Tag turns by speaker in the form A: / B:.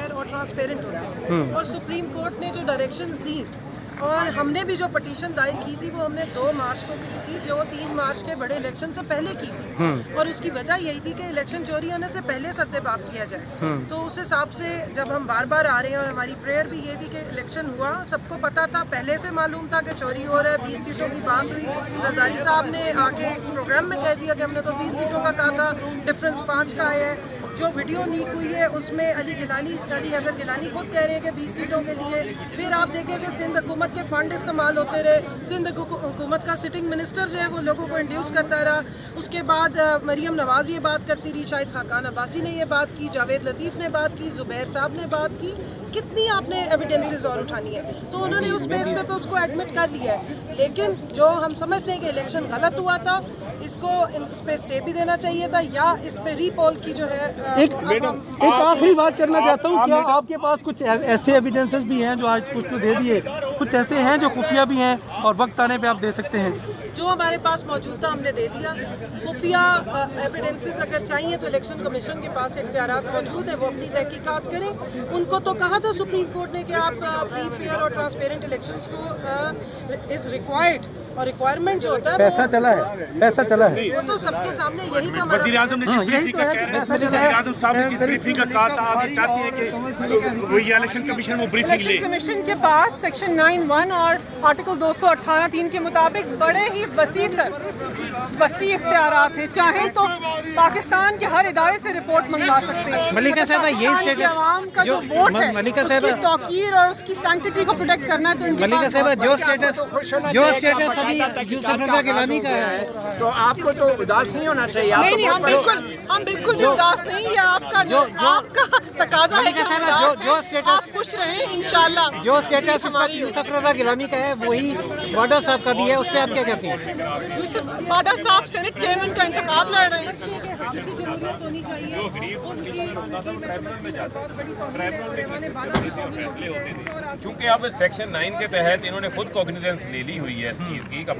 A: Fair और transparent होते हैं। और सुप्रीम कोर्ट ने जो डायरेक्शंस दी और हमने भी जो पटिशन दायर की थी वो हमने 2 मार्च को की थी, जो 3 मार्च के बड़े इलेक्शन से पहले की थी। और उसकी वजह यही थी कि इलेक्शन चोरी होने से पहले सत्यापाप किया जाए। तो उस हिसाब से जब हम बार बार आ रहे हैं और हमारी प्रेयर भी ये थी कि इलेक्शन हुआ, सबको पता था, पहले से मालूम था कि चोरी हो रहा है। 20 सीटों की बात हुई, जरदारी साहब ने आके एक प्रोग्राम में कह दिया कि हमने तो 20 सीटों का कहा था, डिफरेंस 5 का आया है। जो वीडियो लीक हुई है उसमें अली हैदर गिलानी खुद कह रहे हैं कि 20 सीटों के लिए। फिर आप देखें कि सिंध हुकूमत के फंड इस्तेमाल होते रहे, सिंध हुकूमत का सिटिंग मिनिस्टर जो है वो लोगों को इंड्यूस करता रहा। उसके बाद मरीम नवाज ये बात करती रही, शायद खाकान अब्बासी ने ये बात की, जावेद लतीफ़ ने बात की, ज़ुबैर साहब ने बात की। कितनी आपने एविडेंसेस और उठानी है? तो उन्होंने उस बेस पे तो उसको एडमिट कर लिया है। लेकिन जो हम समझते हैं कि इलेक्शन गलत हुआ था, इसको इस पे स्टे भी देना चाहिए था, या इस पे रीपोल की जो है
B: एक आखिरी बात करना चाहता हूँ, क्या आपके पास कुछ ऐसे एविडेंसेस भी हैं जो आज कुछ तो दे दिए, कुछ ऐसे हैं जो खुफिया भी हैं और वक्त आने पे आप दे सकते हैं?
A: जो हमारे पास मौजूद था हमने दे दिया। खुफिया एविडेंसेस अगर चाहिए तो इलेक्शन कमीशन के पास इख्तियारात मौजूद है, वो अपनी तहकीकात करें। उनको तो कहा था सुप्रीम कोर्ट ने कि आप फ्री फेयर और ट्रांसपेरेंट इलेक्शंस को इज रिक्वायर्ड, और रिक्वायरमेंट जो होता है
B: पैसा चला है
A: वो तो सबके सामने यही था।
C: वज़ीर-ए-आज़म ने जिस ब्रीफिंग का वज़ीर-ए-आज़म साहब ने जिस ब्रीफिंग का कहा था, आप ये चाहते हैं कि वो ये इलेक्शन कमीशन वो ब्रीफिंग ले?
D: इलेक्शन कमीशन के पास सेक्शन 9(1) और आर्टिकल 218(3) के मुताबिक बड़े ही वसी इख्तियारात हैं। चाहें तो पाकिस्तान के हर इदारे से रिपोर्ट मंगवा सकते हैं।
E: मलिका साहबा, ये स्टेटस
D: आवाम का जो वोट है,
E: मलिका
D: उसकी
E: साहबा,
D: तौकीर और उसकी सैंक्टिटी को प्रोटेक्ट करना है। तो इनके
E: मलिका
D: पास
E: साहबा, जो स्टेटस अभी यूसुफ रज़ा गिलानी का है,
F: तो आपको तो उदास नहीं होना चाहिए।
D: नहीं, हम बिल्कुल भी उदास नहीं। ये आपका आपका तकाजा है कि आप खुश रहें इंशाल्लाह।
E: जो स्टेटस इस वक्त यूसुफ रज़ा गिलानी का है वही वाडा साहब का भी है, उस पर आप क्या कहते हैं?
D: यूसुफ वाडा साहब सेनेट चेयरमैन का इंतखाब लड़ रहे हैं।
A: जमहूरियत होनी चाहिए, उनकी मैं समझती हूँ बहुत बड़ी तौहीन है और ऐवान बाला की तौहीन होती है।
C: चूँकि अब सेक्शन 9 के तहत इन्होंने खुद कॉग्निजेंस ले ली हुई है इस चीज़ की।